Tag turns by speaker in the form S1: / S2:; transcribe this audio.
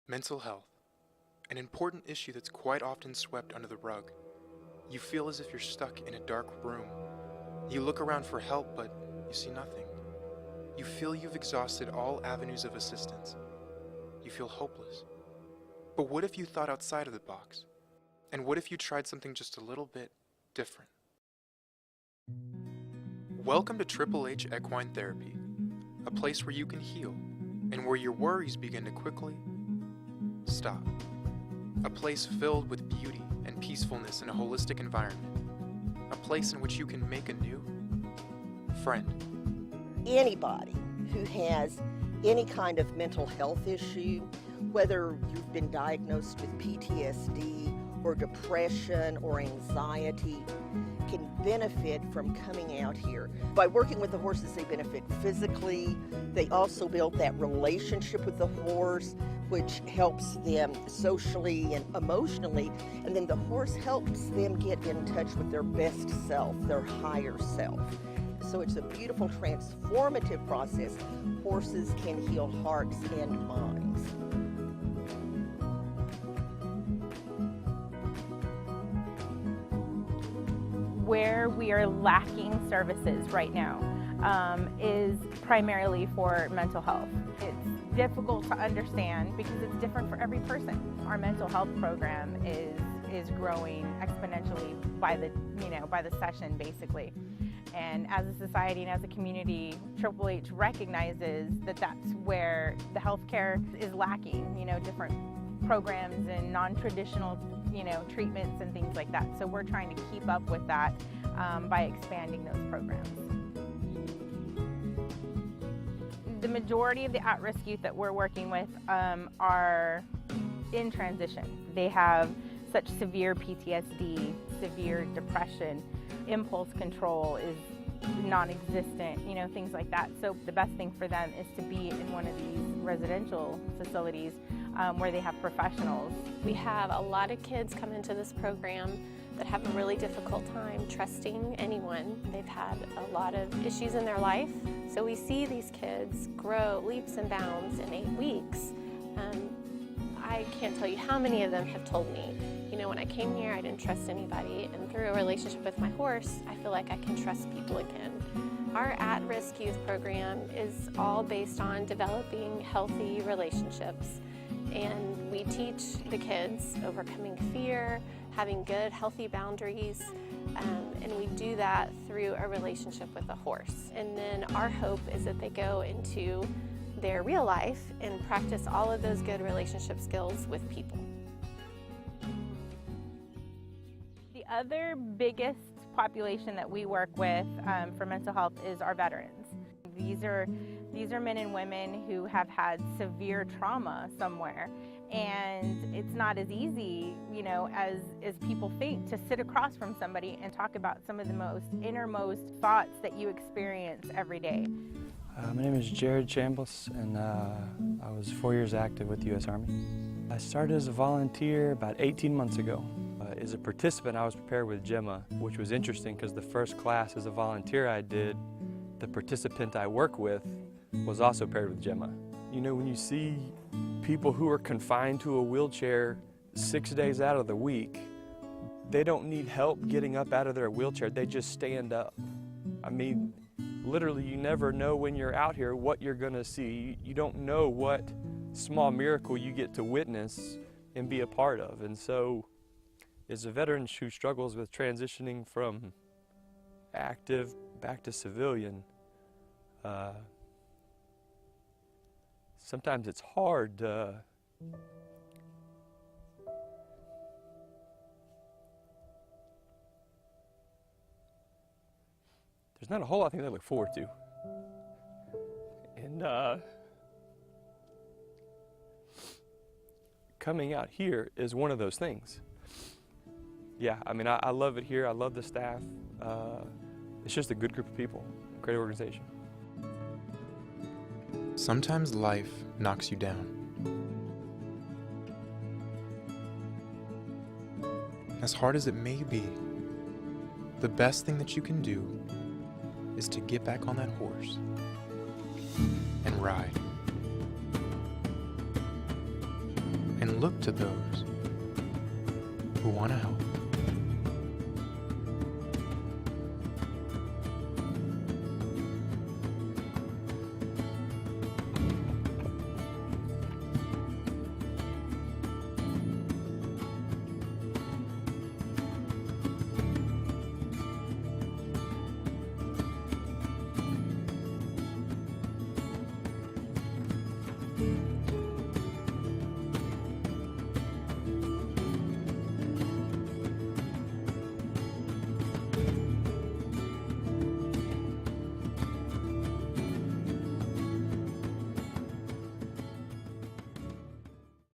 S1: Mental health, an important issue that's quite often swept under the rug. You feel as if you're stuck in a dark room. You look around for help, but you see nothing. You feel you've exhausted all avenues of assistance. You feel hopeless. But what if you thought outside of the box? And what if you tried something just a little bit different? Welcome to Triple H Equine Therapy, a place where you can heal and where your worries begin to quickly stop. A place filled with beauty and peacefulness in a holistic environment. A place in which you can make a new friend.
S2: Anybody who has any kind of mental health issue, whether you've been diagnosed with PTSD or depression or anxiety, can benefit from coming out here. By working with the horses, they benefit physically. They also build that relationship with the horse, which helps them socially and emotionally. And then the horse helps them get in touch with their best self, their higher self. So it's a beautiful, transformative process. Horses can heal hearts and minds.
S3: Where we are lacking services right now is primarily for mental health. It's difficult to understand because it's different for every person. Our mental health program is growing exponentially by the session, basically. And as a society and as a community, Triple H recognizes that that's where the healthcare is lacking. Different programs and non-traditional treatments and things like that. So we're trying to keep up with that by expanding those programs. The majority of the at-risk youth that we're working with are in transition. They have such severe PTSD, severe depression, impulse control is non-existent, things like that. So the best thing for them is to be in one of these residential facilities where they have professionals.
S4: We have a lot of kids come into this program that have a really difficult time trusting anyone. They've had a lot of issues in their life. So we see these kids grow leaps and bounds in 8 weeks. I can't tell you how many of them have told me, when I came here, I didn't trust anybody, and through a relationship with my horse, I feel like I can trust people again. Our at-risk youth program is all based on developing healthy relationships. And we teach the kids overcoming fear, having good, healthy boundaries, and we do that through a relationship with the horse. And then our hope is that they go into their real life and practice all of those good relationship skills with people.
S3: The other biggest population that we work with for mental health is our veterans. These are men and women who have had severe trauma somewhere, and it's not as easy, as people think, to sit across from somebody and talk about some of the most innermost thoughts that you experience every day.
S5: My name is Jared Chambliss, and I was 4 years active with the U.S. Army. I started as a volunteer about 18 months ago. As a participant, I was prepared with Gemma, which was interesting because the first class as a volunteer I did, the participant I work with was also paired with Gemma. When you see people who are confined to a wheelchair 6 days out of the week, they don't need help getting up out of their wheelchair, they just stand up. Literally, you never know when you're out here what you're gonna see. You don't know what small miracle you get to witness and be a part of. And so, as a veteran who struggles with transitioning from active back to civilian, sometimes it's hard. There's not a whole lot of things I look forward to. And coming out here is one of those things. Yeah, I love it here. I love the staff. It's just a good group of people, a great organization.
S1: Sometimes life knocks you down. As hard as it may be, the best thing that you can do is to get back on that horse and ride. and look to those who want to help.